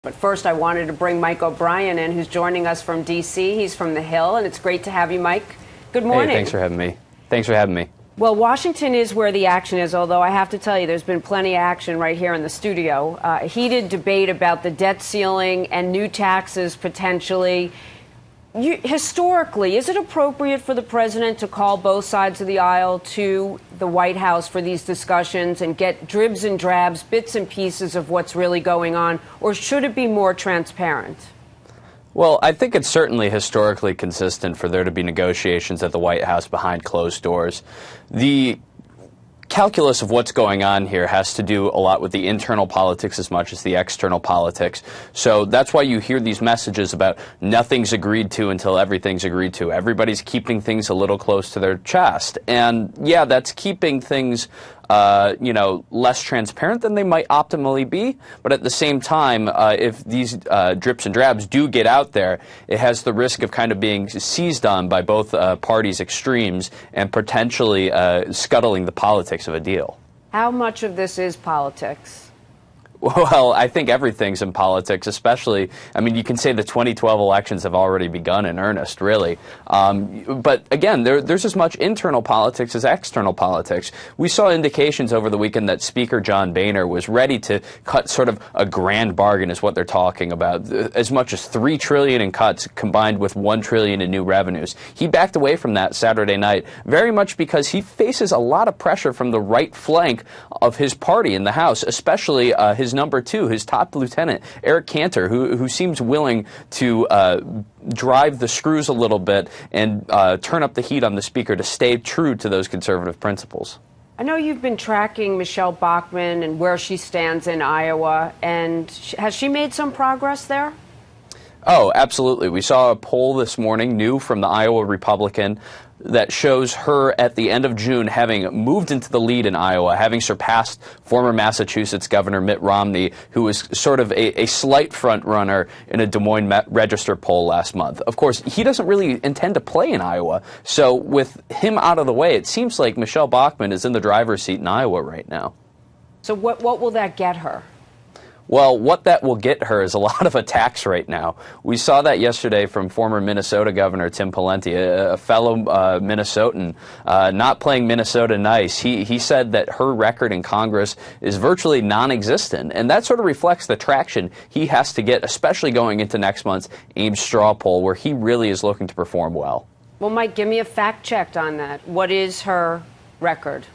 But first, I wanted to bring Mike O'Brien in, who's joining us from D.C. He's from the Hill, and it's great to have you, Mike. Good morning. Hey, thanks for having me. Thanks for having me. Well, Washington is where the action is, although I have to tell you, there's been plenty of action right here in the studio. Heated debate about the debt ceiling and new taxes potentially. Historically, is it appropriate for the president to call both sides of the aisle to the White House for these discussions and get dribs and drabs, bits and pieces of what's really going on, or should it be more transparent? Well, I think it's certainly historically consistent for there to be negotiations at the White House behind closed doors. The calculus of what's going on here has to do a lot with the internal politics as much as the external politics. So that's why you hear these messages about nothing's agreed to until everything's agreed to. Everybody's keeping things a little close to their chest. And yeah, that's keeping things less transparent than they might optimally be. But at the same time, if these drips and drabs do get out there, it has the risk of kind of being seized on by both parties' extremes and potentially scuttling the politics of a deal. How much of this is politics? Well, I think everything's in politics, especially, I mean, you can say the 2012 elections have already begun in earnest, really. But again, there's as much internal politics as external politics. We saw indications over the weekend that Speaker John Boehner was ready to cut sort of a grand bargain, is what they're talking about, as much as $3 trillion in cuts combined with $1 trillion in new revenues. He backed away from that Saturday night, very much because he faces a lot of pressure from the right flank of his party in the House, especially his number two, his top lieutenant, Eric Cantor, who seems willing to drive the screws a little bit and turn up the heat on the speaker to stay true to those conservative principles. I know you've been tracking Michelle Bachmann and where she stands in Iowa, and has she made some progress there? Oh, absolutely. We saw a poll this morning, new from the Iowa Republican, that shows her at the end of June having moved into the lead in Iowa, having surpassed former Massachusetts Governor Mitt Romney, who was sort of a slight front runner in a Des Moines Register poll last month. Of course, he doesn't really intend to play in Iowa, so with him out of the way, it seems like Michelle Bachmann is in the driver's seat in Iowa right now. So what will that get her? Well, what that will get her is a lot of attacks right now. We saw that yesterday from former Minnesota Governor Tim Pawlenty, a fellow Minnesotan, not playing Minnesota nice. He said that her record in Congress is virtually non-existent, and that sort of reflects the traction he has to get, especially going into next month's Ames straw poll, where he really is looking to perform well. Well, Mike, give me a fact check on that. What is her record?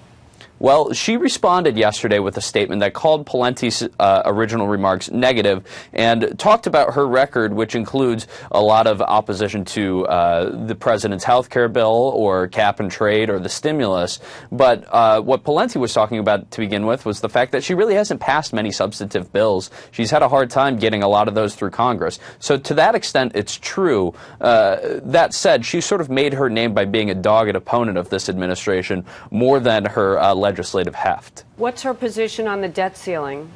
Well, she responded yesterday with a statement that called Pawlenty's original remarks negative and talked about her record, which includes a lot of opposition to the president's health care bill or cap and trade or the stimulus. But what Pawlenty was talking about to begin with was the fact that she really hasn't passed many substantive bills. She's had a hard time getting a lot of those through Congress. So to that extent, it's true. That said, she sort of made her name by being a dogged opponent of this administration more than her legislative heft. What's her position on the debt ceiling?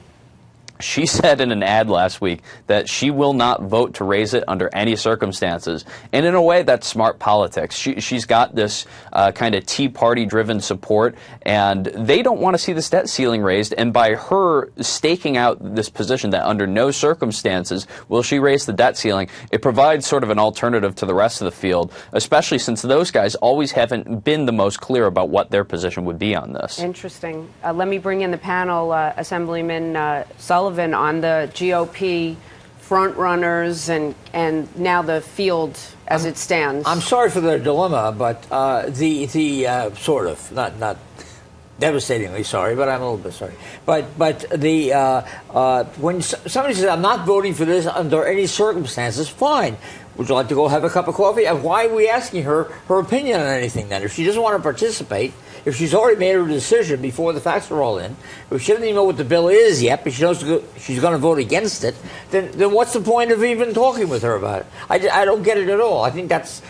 She said in an ad last week that she will not vote to raise it under any circumstances. And in a way, that's smart politics. She's got this kind of Tea Party-driven support, and they don't want to see this debt ceiling raised. And by her staking out this position that under no circumstances will she raise the debt ceiling, it provides sort of an alternative to the rest of the field, especially since those guys always haven't been the most clear about what their position would be on this. Interesting. Let me bring in the panel, Assemblyman Sullivan, on the GOP front runners and now the field as it stands. I'm sorry for the dilemma, but the sort of not devastatingly sorry, but I'm a little bit sorry. But the when somebody says I'm not voting for this under any circumstances, fine. Would you like to go have a cup of coffee? And why are we asking her opinion on anything then? If she doesn't want to participate, if she's already made her decision before the facts are all in, if she doesn't even know what the bill is yet, but she knows she's going to vote against it, then what's the point of even talking with her about it? I don't get it at all. I think that's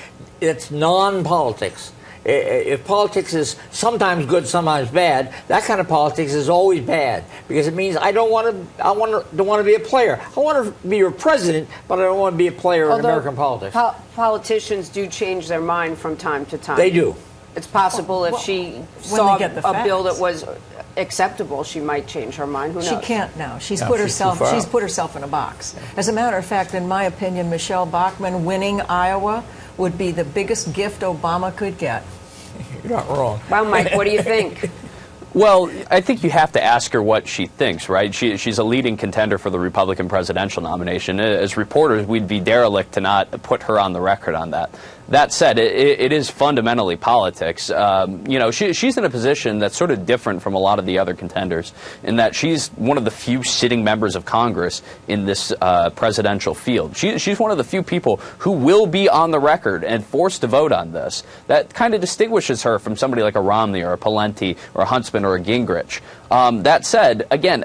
non-politics. If politics is sometimes good, sometimes bad, that kind of politics is always bad because it means I don't want to be a player. I want to be your president, but I don't want to be a player in American politics. Politicians do change their mind from time to time. They do. It's possible if she saw a bill that was acceptable, she might change her mind. Who knows? She can't now. She's No, put she's too far herself. She's out. put herself in a box. As a matter of fact, in my opinion, Michelle Bachmann winning Iowa would be the biggest gift Obama could get. You're not wrong. Well, Mike, what do you think? Well, I think you have to ask her what she thinks, right? She's a leading contender for the Republican presidential nomination. As reporters, we'd be derelict to not put her on the record on that. That said, it is fundamentally politics. She's in a position that's sort of different from a lot of the other contenders in that she's one of the few sitting members of Congress in this presidential field. She's one of the few people who will be on the record and forced to vote on this. That kind of distinguishes her from somebody like a Romney or a Pawlenty or a Huntsman or a Gingrich. That said, again,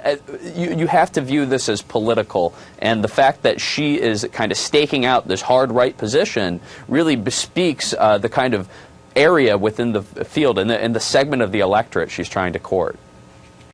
you have to view this as political, and the fact that she is kind of staking out this hard right position really bespeaks the kind of area within the field and the segment of the electorate she's trying to court.